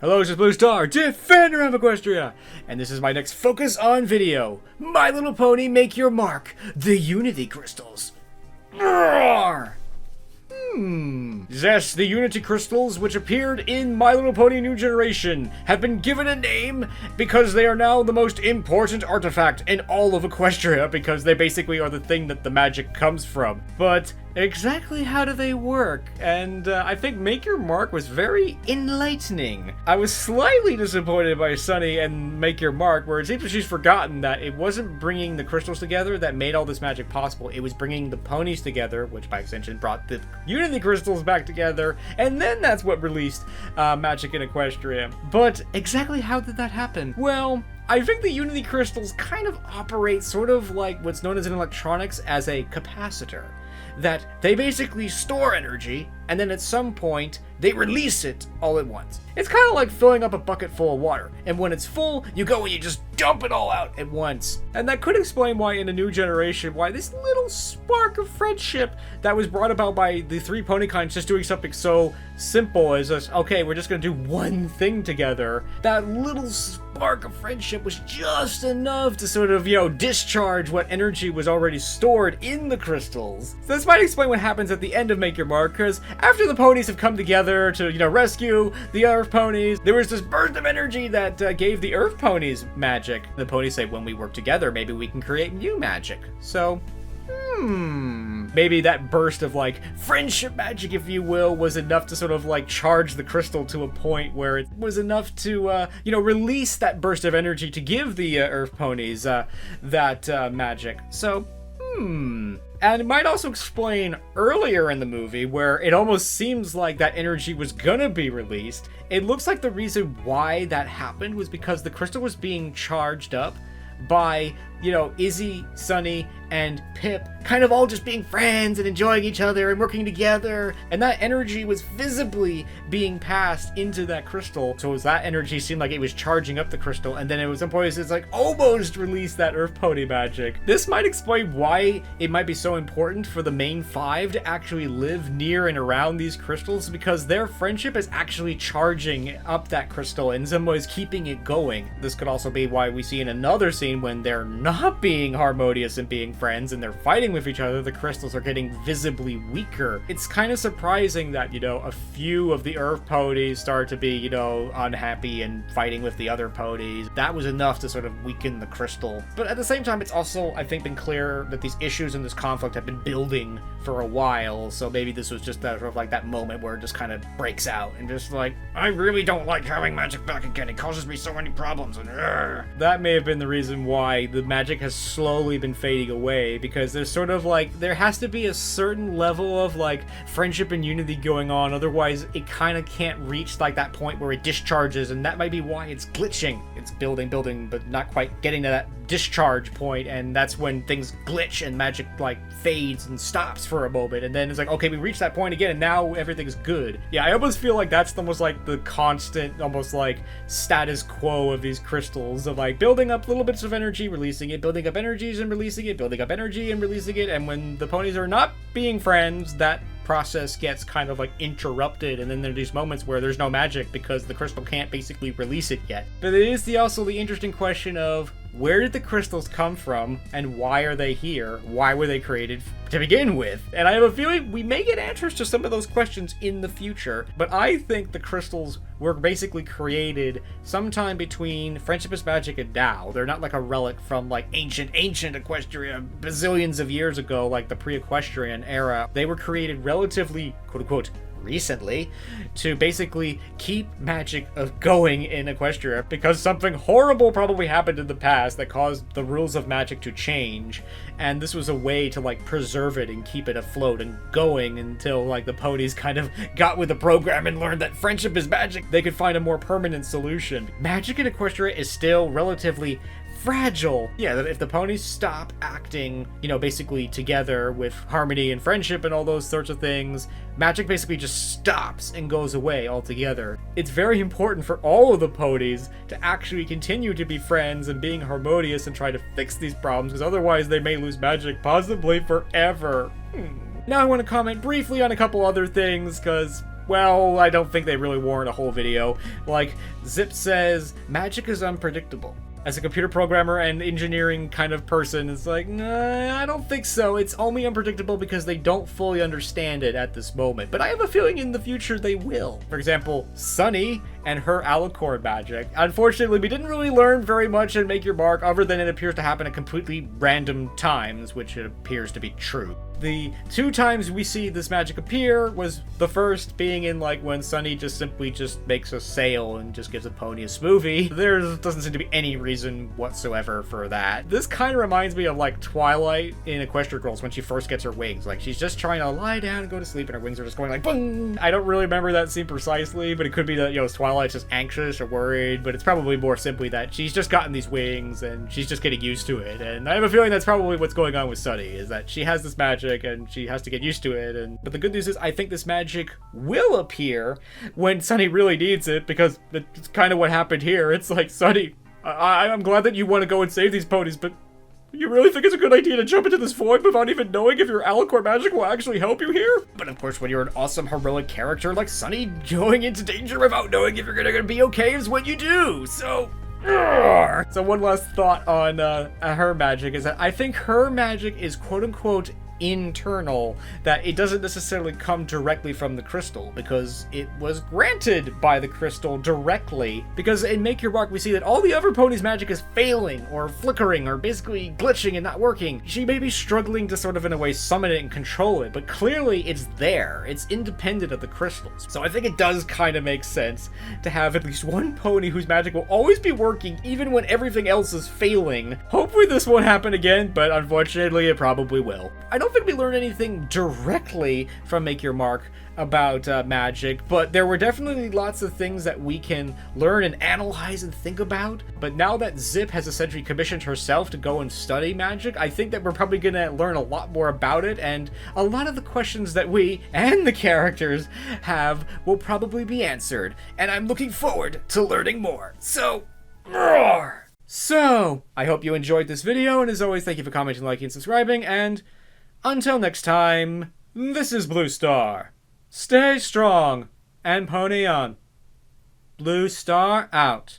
Hello, this is Blue Star, Defender of Equestria, and this is my next Focus On video. My Little Pony Make Your Mark, the Unity Crystals. Roar! Yes, the Unity Crystals, which appeared in My Little Pony New Generation, have been given a name because they are now the most important artifact in all of Equestria, because they basically are the thing that the magic comes from. But exactly how do they work? And I think Make Your Mark was very enlightening. I was slightly disappointed by Sunny and Make Your Mark, where it seems that she's forgotten that it wasn't bringing the crystals together that made all this magic possible. It was bringing the ponies together, which by extension brought the Unity Crystals back together, and then that's what released magic in Equestria. But exactly how did that happen? Well, I think the Unity Crystals kind of operate sort of like what's known as in electronics as a capacitor. That they basically store energy, and then at some point, they release it all at once. It's kind of like filling up a bucket full of water, and when it's full, you go and you just dump it all out at once. And that could explain why in a new generation, why this little spark of friendship that was brought about by the three ponykinds just doing something so simple as us, okay, we're just gonna do one thing together. That little spark of friendship was just enough to sort of, discharge what energy was already stored in the crystals. So this might explain what happens at the end of Make Your Mark, because after the ponies have come together to, rescue the Earth ponies, there was this burst of energy that gave the Earth ponies magic. The ponies say, when we work together, maybe we can create new magic. So, maybe that burst of friendship magic, if you will, was enough to sort of charge the crystal to a point where it was enough to, release that burst of energy to give the Earth ponies that magic. So, And it might also explain earlier in the movie where it almost seems like that energy was gonna be released. It looks like the reason why that happened was because the crystal was being charged up by, Izzy, Sunny, and Pip kind of all just being friends and enjoying each other and working together, and that energy was visibly being passed into that crystal. So as that energy seemed like it was charging up the crystal, and then it was some point it's almost released that Earth Pony magic. This might explain why it might be so important for the main five to actually live near and around these crystals, because their friendship is actually charging up that crystal, in some ways keeping it going. This could also be why we see in another scene when they're not being harmonious and being friends and they're fighting with each other, the crystals are getting visibly weaker. It's kind of surprising that, a few of the Earth ponies start to be, unhappy and fighting with the other ponies. That was enough to sort of weaken the crystal. But at the same time, it's also, I think, been clear that these issues and this conflict have been building for a while, so maybe this was just that sort of that moment where it just kind of breaks out and just I really don't like having magic back again. It causes me so many problems, and that may have been the reason why the magic has slowly been fading away, because there's sort of there has to be a certain level of friendship and unity going on, otherwise it kind of can't reach that point where it discharges, and that might be why it's glitching. It's building, but not quite getting to that discharge point, and that's when things glitch and magic fades and stops for a moment, and then it's okay, we reached that point again and now everything's good. Yeah, I almost feel that's almost the constant, almost status quo of these crystals, of building up little bits of energy, releasing it, building up energies and releasing it, building up energy and releasing it, and when the ponies are not being friends, that process gets kind of interrupted, and then there's these moments where there's no magic because the crystal can't basically release it yet. But it is also the interesting question of, where did the crystals come from, and why are they here? Why were they created to begin with? And I have a feeling we may get answers to some of those questions in the future, but I think the crystals were basically created sometime between Friendship is Magic and now. They're not a relic from ancient Equestria bazillions of years ago, the pre-Equestrian era. They were created relatively, quote-unquote, recently, to basically keep magic going in Equestria, because something horrible probably happened in the past that caused the rules of magic to change, and this was a way to preserve it and keep it afloat and going until the ponies kind of got with the program and learned that friendship is magic. They could find a more permanent solution. Magic in Equestria is still relatively fragile. Yeah, that if the ponies stop acting, basically together with harmony and friendship and all those sorts of things, magic basically just stops and goes away altogether. It's very important for all of the ponies to actually continue to be friends and being harmonious and try to fix these problems, because otherwise they may lose magic possibly forever. Now I want to comment briefly on a couple other things, because well, I don't think they really warrant a whole video. Like, Zip says, magic is unpredictable. As a computer programmer and engineering kind of person, it's like, nah, I don't think so. It's only unpredictable because they don't fully understand it at this moment. But I have a feeling in the future they will. For example, Sunny and her alicorn magic. Unfortunately, we didn't really learn very much in Make Your Mark other than it appears to happen at completely random times, which it appears to be true. The 2 times we see this magic appear was the first being in like when Sunny just simply just makes a sail and just gives a pony a smoothie. There doesn't seem to be any reason whatsoever for that. This kind of reminds me of like Twilight in Equestria Girls when she first gets her wings. Like she's just trying to lie down and go to sleep and her wings are just going like boom. I don't really remember that scene precisely, but it could be that, you know, Twilight's just anxious or worried, but it's probably more simply that she's just gotten these wings and she's just getting used to it. And I have a feeling that's probably what's going on with Sunny, is that she has this magic and she has to get used to it. But the good news is I think this magic will appear when Sunny really needs it, because it's kind of what happened here. It's like, Sunny, I'm glad that you want to go and save these ponies, but you really think it's a good idea to jump into this void without even knowing if your alicorn magic will actually help you here? But of course, when you're an awesome heroic character like Sunny, going into danger without knowing if you're gonna be okay is what you do. So one last thought on her magic is that I think her magic is quote-unquote internal, that it doesn't necessarily come directly from the crystal, because it was granted by the crystal directly. Because in Make Your Mark we see that all the other ponies' magic is failing or flickering or basically glitching and not working. She may be struggling to sort of in a way summon it and control it, but clearly it's there. It's independent of the crystals. So I think it does kind of make sense to have at least one pony whose magic will always be working even when everything else is failing. Hopefully this won't happen again, but unfortunately it probably will. I don't think we learned anything directly from Make Your Mark about magic, but there were definitely lots of things that we can learn and analyze and think about. But now that Zip has essentially commissioned herself to go and study magic, I think that we're probably gonna learn a lot more about it, and a lot of the questions that we and the characters have will probably be answered, and I'm looking forward to learning more. So, roar! So, I hope you enjoyed this video, and as always, thank you for commenting, liking, and subscribing, and until next time, this is Blue Star. Stay strong and pony on. Blue Star out.